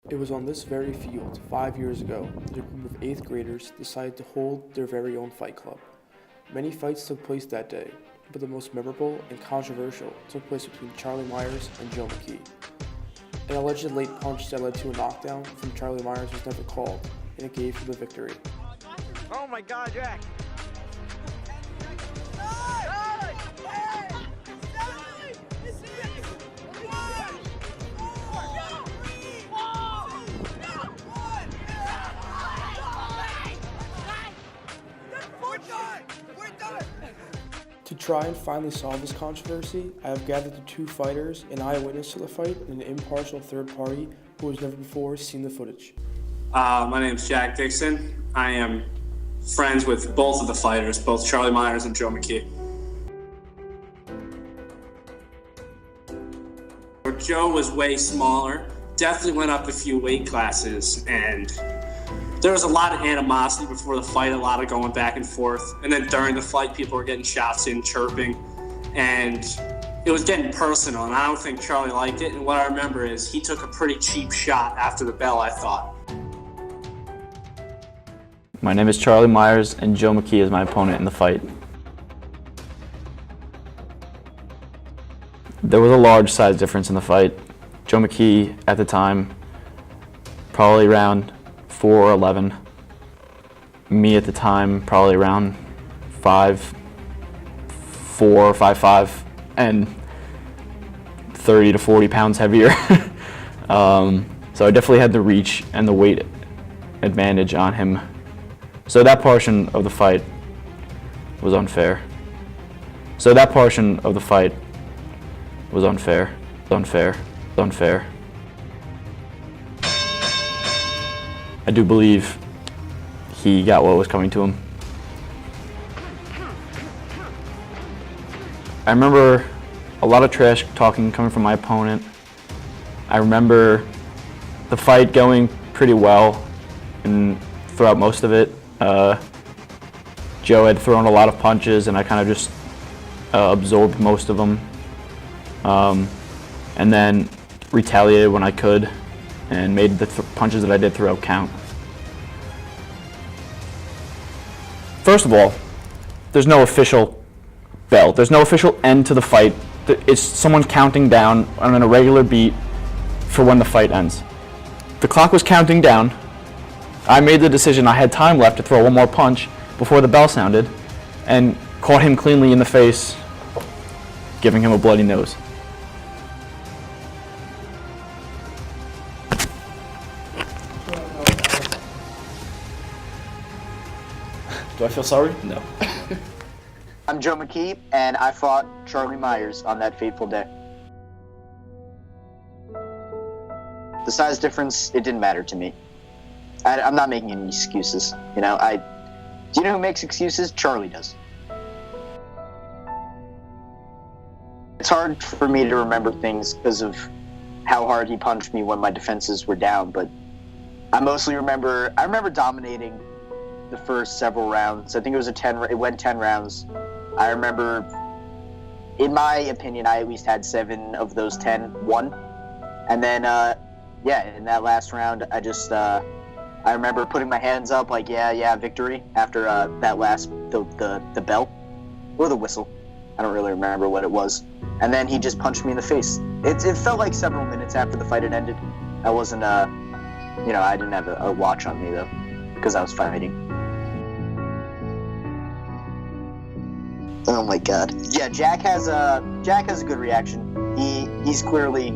It was on this very field, 5 years ago, that a group of 8th graders decided to hold their very own fight club. Many fights took place that day, but the most memorable and controversial took place between Charlie Myers and Joe McKee. An alleged late punch that led to a knockdown from Charlie Myers was never called, and it gave him the victory. Oh my God, Jack! To try and finally solve this controversy, I have gathered the two fighters, an eyewitness to the fight, and an impartial third party who has never before seen the footage. My name is Jack Dixon. I am friends with both of the fighters, both Charlie Myers and Joe McKee. Joe was way smaller, definitely went up a few weight classes, and there was a lot of animosity before the fight, a lot of going back and forth. And then during the fight, people were getting shots in, chirping, and it was getting personal, and I don't think Charlie liked it. And what I remember is he took a pretty cheap shot after the bell, I thought. My name is Charlie Myers, and Joe McKee is my opponent in the fight. There was a large size difference in the fight. Joe McKee, at the time, probably around 4'11". Me at the time, probably around 5'4", 5'5", and 30 to 40 pounds heavier. So I definitely had the reach and the weight advantage on him. So that portion of the fight was unfair. Unfair. I do believe he got what was coming to him. I remember a lot of trash talking coming from my opponent. I remember the fight going pretty well and throughout most of it. Joe had thrown a lot of punches and I kind of just absorbed most of them. And then retaliated when I could and made the punches that I did throw count. First of all, there's no official bell. There's no official end to the fight. It's someone counting down on a regular beat for when the fight ends. The clock was counting down. I made the decision I had time left to throw one more punch before the bell sounded and caught him cleanly in the face, giving him a bloody nose. Do I feel sorry? No. I'm Joe McKee, and I fought Charlie Myers on that fateful day. The size difference, it didn't matter to me. I'm not making any excuses. Do you know who makes excuses? Charlie does. It's hard for me to remember things because of how hard he punched me when my defenses were down, but I mostly remember dominating the first several rounds. I think it went 10 rounds. I remember, in my opinion, I at least had 7 of those 10 won. And then, in that last round, I remember putting my hands up like, yeah, victory, after that last, the bell, or the whistle. I don't really remember what it was. And then he just punched me in the face. It felt like several minutes after the fight had ended. I wasn't, I didn't have a watch on me though, because I was fighting. Oh my God. Yeah, Jack has a good reaction. He's clearly,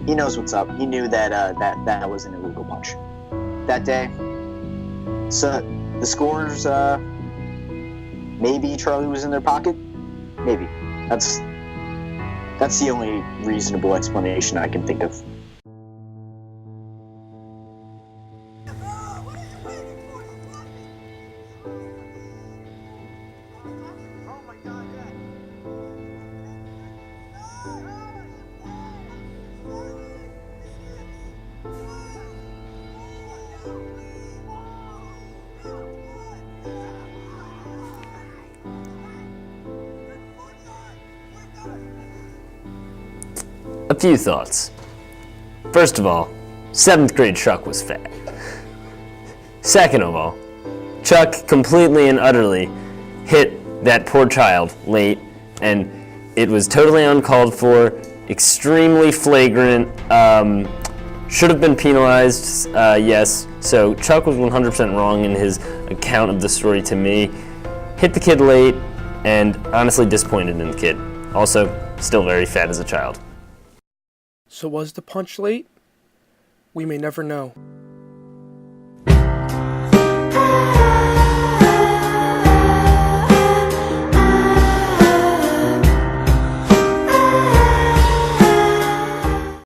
he knows what's up. He knew that was an illegal punch that day. So the scores, maybe Charlie was in their pocket. Maybe. That's the only reasonable explanation I can think of. A few thoughts. First of all, 7th grade Chuck was fat. Second of all, Chuck completely and utterly hit that poor child late, and it was totally uncalled for, extremely flagrant, should have been penalized, yes. So Chuck was 100% wrong in his account of the story to me. Hit the kid late, and honestly disappointed in the kid. Also, still very fat as a child. So was the punch late? We may never know.